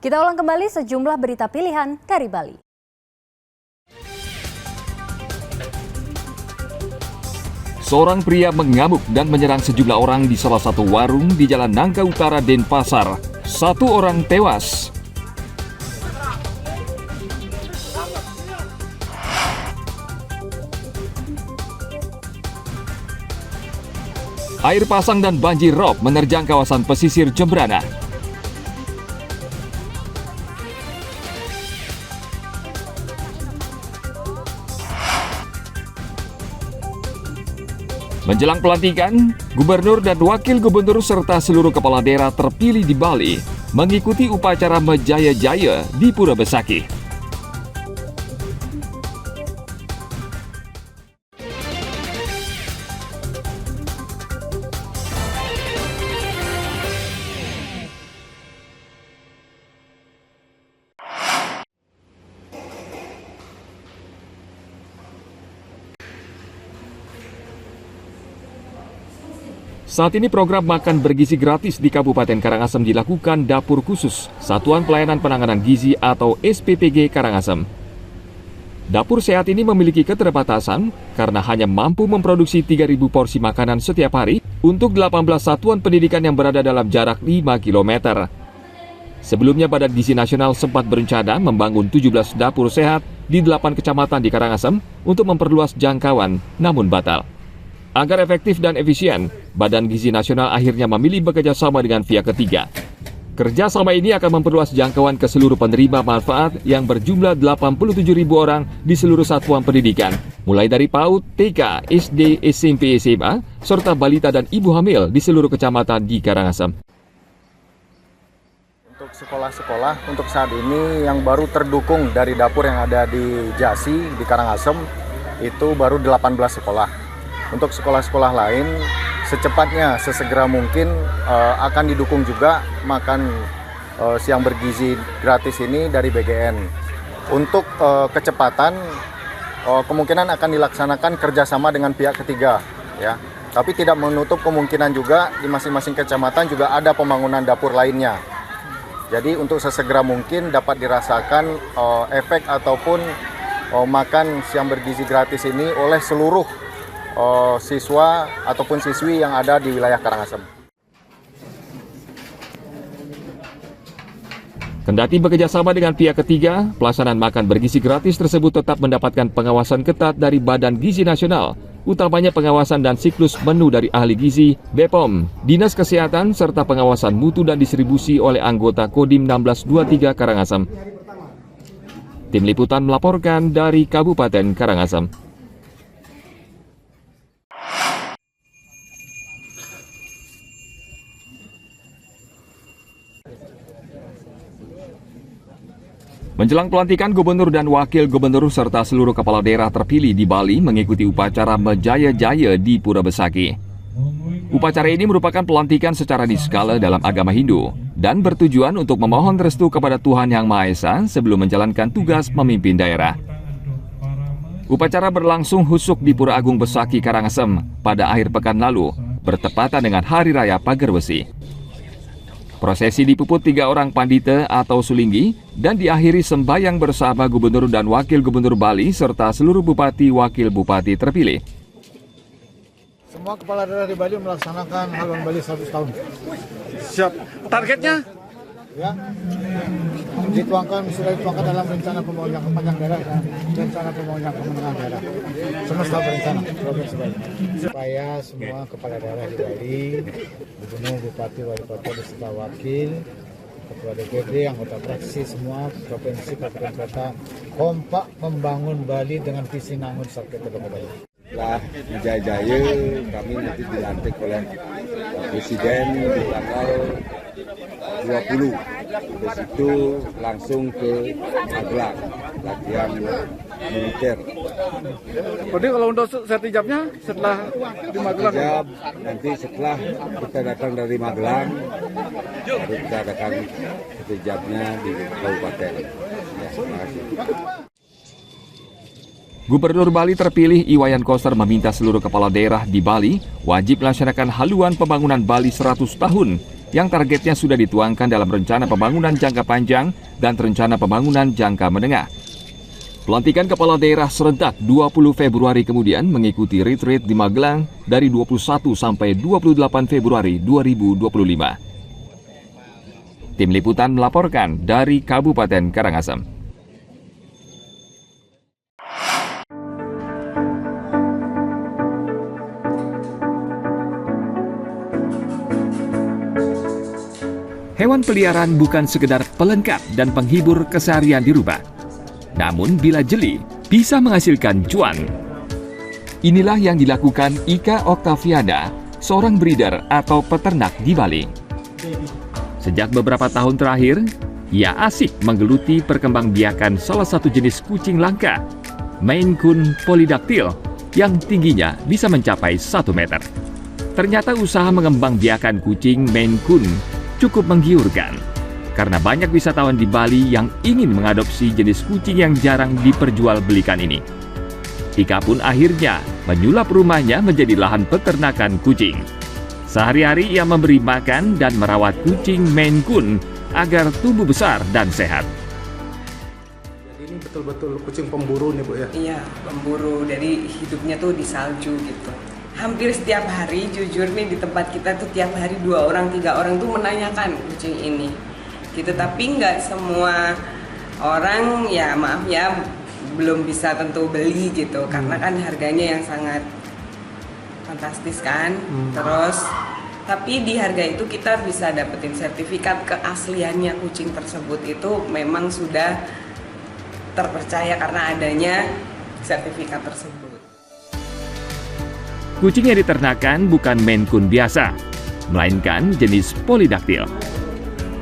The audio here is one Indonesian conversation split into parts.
Kita ulang kembali sejumlah berita pilihan dari Bali. Seorang pria mengamuk dan menyerang sejumlah orang di salah satu warung di Jalan Nangka Utara, Denpasar. 1 orang tewas. Air pasang dan banjir rob menerjang kawasan pesisir Jembrana. Menjelang pelantikan, Gubernur dan Wakil Gubernur serta seluruh kepala daerah terpilih di Bali mengikuti upacara Mejaya-jaya di Pura Besaki. Saat ini program makan bergizi gratis di Kabupaten Karangasem dilakukan Dapur Khusus Satuan Pelayanan Penanganan Gizi atau SPPG Karangasem. Dapur sehat ini memiliki keterbatasan karena hanya mampu memproduksi 3.000 porsi makanan setiap hari untuk 18 satuan pendidikan yang berada dalam jarak 5 km. Sebelumnya Badan Gizi Nasional sempat berencana membangun 17 dapur sehat di 8 kecamatan di Karangasem untuk memperluas jangkauan, namun batal. Agar efektif dan efisien, Badan Gizi Nasional akhirnya memilih bekerja sama dengan pihak ketiga. Kerjasama ini akan memperluas jangkauan ke seluruh penerima manfaat yang berjumlah 87.000 orang di seluruh satuan pendidikan, mulai dari PAUD, TK, SD, SMP, SMA, serta balita dan ibu hamil di seluruh kecamatan di Karangasem. Untuk sekolah-sekolah, untuk saat ini yang baru terdukung dari dapur yang ada di Jasi, di Karangasem, itu baru 18 sekolah. Untuk sekolah-sekolah lain, secepatnya, sesegera mungkin akan didukung juga makan siang bergizi gratis ini dari BGN. Untuk kecepatan, kemungkinan akan dilaksanakan kerjasama dengan pihak ketiga, ya. Tapi tidak menutup kemungkinan juga di masing-masing kecamatan juga ada pembangunan dapur lainnya. Jadi untuk sesegera mungkin dapat dirasakan efek ataupun makan siang bergizi gratis ini oleh seluruh siswa ataupun siswi yang ada di wilayah Karangasem. Kendati bekerjasama dengan pihak ketiga, pelaksanaan makan bergizi gratis tersebut tetap mendapatkan pengawasan ketat dari Badan Gizi Nasional, utamanya pengawasan dan siklus menu dari ahli gizi, BPOM, Dinas Kesehatan, serta pengawasan mutu dan distribusi oleh anggota Kodim 1623 Karangasem. Tim Liputan melaporkan dari Kabupaten Karangasem. Menjelang pelantikan Gubernur dan Wakil Gubernur serta seluruh kepala daerah terpilih di Bali mengikuti upacara Mejaya-jaya di Pura Besaki. Upacara ini merupakan pelantikan secara niskala dalam agama Hindu dan bertujuan untuk memohon restu kepada Tuhan Yang Maha Esa sebelum menjalankan tugas memimpin daerah. Upacara berlangsung husuk di Pura Agung Besaki, Karangasem pada akhir pekan lalu, bertepatan dengan Hari Raya Pagar Besi. Prosesi dipuput 3 orang pandita atau sulinggi dan diakhiri sembahyang bersama Gubernur dan Wakil Gubernur Bali serta seluruh Bupati Wakil Bupati terpilih. Semua kepala daerah di Bali melaksanakan haluan Bali 100 tahun. Siap. Targetnya? Ya, sudah dituangkan dalam rencana pembangunan jangka panjang daerah dan rencana pembangunan jangka menengah daerah. Semesta berencana Provinsi Bali. Supaya semua kepala daerah di Bali, Gubernur, Bupati, Wali Kota, beserta Wakil, Ketua DPD, anggota fraksi semua provinsi, kabupaten kota kompak membangun Bali dengan visi Nangun Sakti Bali. Setelah Mejaya-jaya, kami nanti dilantik oleh Presiden di tanggal 20. Dari situ langsung ke Magelang, latihan militer. Jadi kalau untuk sertijabnya setelah di Magelang? Sertijab, nanti setelah kita datang dari Magelang, baru kita adakan sertijabnya di Kabupaten. Ya, terima kasih. Gubernur Bali terpilih Iwayan Koster meminta seluruh kepala daerah di Bali wajib melaksanakan haluan pembangunan Bali 100 tahun yang targetnya sudah dituangkan dalam Rencana Pembangunan Jangka Panjang dan Rencana Pembangunan Jangka Menengah. Pelantikan Kepala Daerah serentak 20 Februari kemudian mengikuti retreat di Magelang dari 21 sampai 28 Februari 2025. Tim Liputan melaporkan dari Kabupaten Karangasem. Hewan peliharaan bukan sekedar pelengkap dan penghibur keseharian di rumah. Namun bila jeli, bisa menghasilkan cuan. Inilah yang dilakukan Ika Oktaviana, seorang breeder atau peternak di Bali. Sejak beberapa tahun terakhir, ia asik menggeluti perkembangbiakan salah satu jenis kucing langka, Maine Coon polydactyl, yang tingginya bisa mencapai 1 meter. Ternyata usaha mengembangbiakan kucing Maine Coon cukup menggiurkan, karena banyak wisatawan di Bali yang ingin mengadopsi jenis kucing yang jarang diperjualbelikan ini. Ika pun akhirnya menyulap rumahnya menjadi lahan peternakan kucing. Sehari-hari ia memberi makan dan merawat kucing Maine Coon agar tumbuh besar dan sehat. Jadi ini betul-betul kucing pemburu nih Bu ya? Iya, pemburu. Jadi hidupnya tuh di salju gitu. Hampir setiap hari, jujur nih di tempat kita tuh tiap hari 2 orang, 3 orang tuh menanyakan kucing ini. Gitu, tapi nggak semua orang, ya maaf ya, belum bisa tentu beli gitu. Karena kan harganya yang sangat fantastis kan. Terus, tapi di harga itu kita bisa dapetin sertifikat keasliannya kucing tersebut itu memang sudah terpercaya karena adanya sertifikat tersebut. Kucing yang diternakan bukan Maine Coon biasa, melainkan jenis polydactyl.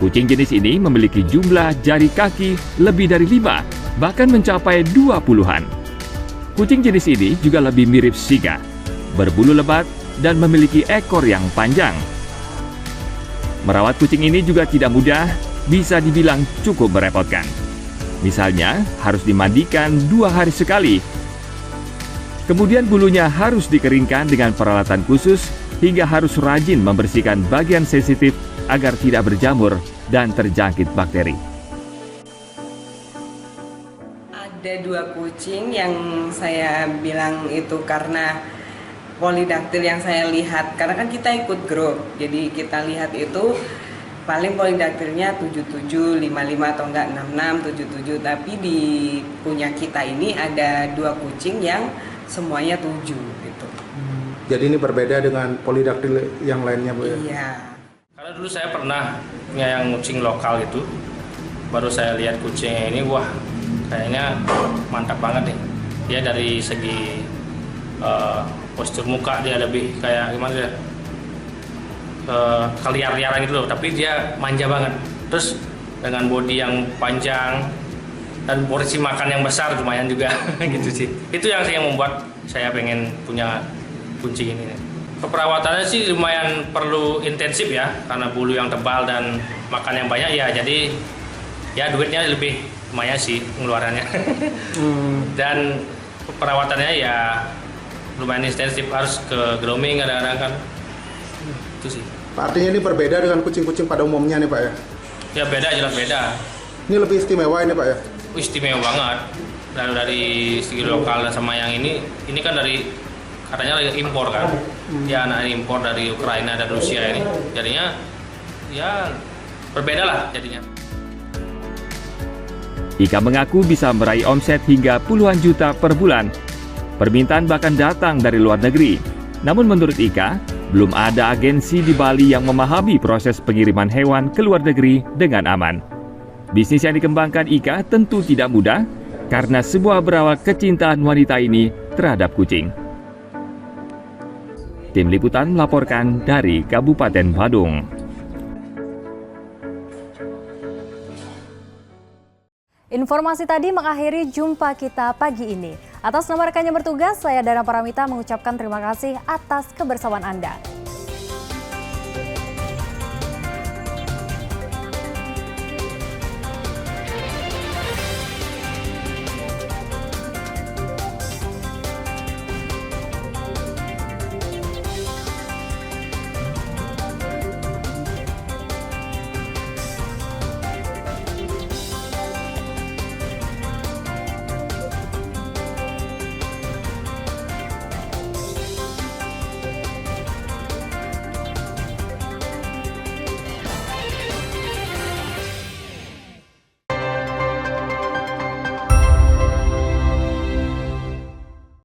Kucing jenis ini memiliki jumlah jari kaki lebih dari 5, bahkan mencapai 20-an. Kucing jenis ini juga lebih mirip Shiga, berbulu lebat dan memiliki ekor yang panjang. Merawat kucing ini juga tidak mudah, bisa dibilang cukup merepotkan. Misalnya, harus dimandikan 2 hari sekali. Kemudian bulunya harus dikeringkan dengan peralatan khusus hingga harus rajin membersihkan bagian sensitif agar tidak berjamur dan terjangkit bakteri. Ada 2 kucing yang saya bilang itu karena polydactyl yang saya lihat, karena kan kita ikut grup, jadi kita lihat itu paling polydactylnya 77, 55 atau enggak 66, 77, tapi di punya kita ini ada 2 kucing yang semuanya 7 gitu. Jadi ini berbeda dengan polydactyl yang lainnya Bu ya? Iya. Karena dulu saya pernah punya yang kucing lokal itu, baru saya lihat kucingnya ini, wah kayaknya mantap banget nih. Dia dari segi postur muka dia lebih kayak gimana ya, keliar-liaran gitu loh, tapi dia manja banget. Terus dengan bodi yang panjang dan porsi makan yang besar lumayan juga gitu sih. Itu yang membuat saya pengen punya kucing ini. Keperawatannya sih lumayan perlu intensif ya, karena bulu yang tebal dan makan yang banyak ya, jadi ya duitnya lebih lumayan sih pengeluarannya. Dan perawatannya ya lumayan intensif, harus ke grooming kadang-kadang kan. Itu sih. Artinya ini berbeda dengan kucing-kucing pada umumnya nih Pak ya? Ya beda, jelas beda. Ini lebih istimewa ini Pak ya? Istimewa banget. Dari segi lokal sama yang ini kan dari katanya lagi impor kan. Ya anak impor dari Ukraina dan Rusia ini. Jadinya ya berbeda lah jadinya. Ika mengaku bisa meraih omset hingga puluhan juta per bulan. Permintaan bahkan datang dari luar negeri. Namun menurut Ika, belum ada agensi di Bali yang memahami proses pengiriman hewan ke luar negeri dengan aman. Bisnis yang dikembangkan Ika tentu tidak mudah karena sebuah berawal kecintaan wanita ini terhadap kucing. Tim Liputan melaporkan dari Kabupaten Badung. Informasi tadi mengakhiri jumpa kita pagi ini. Atas nama rekan yang bertugas, saya Dana Paramita mengucapkan terima kasih atas kebersamaan Anda.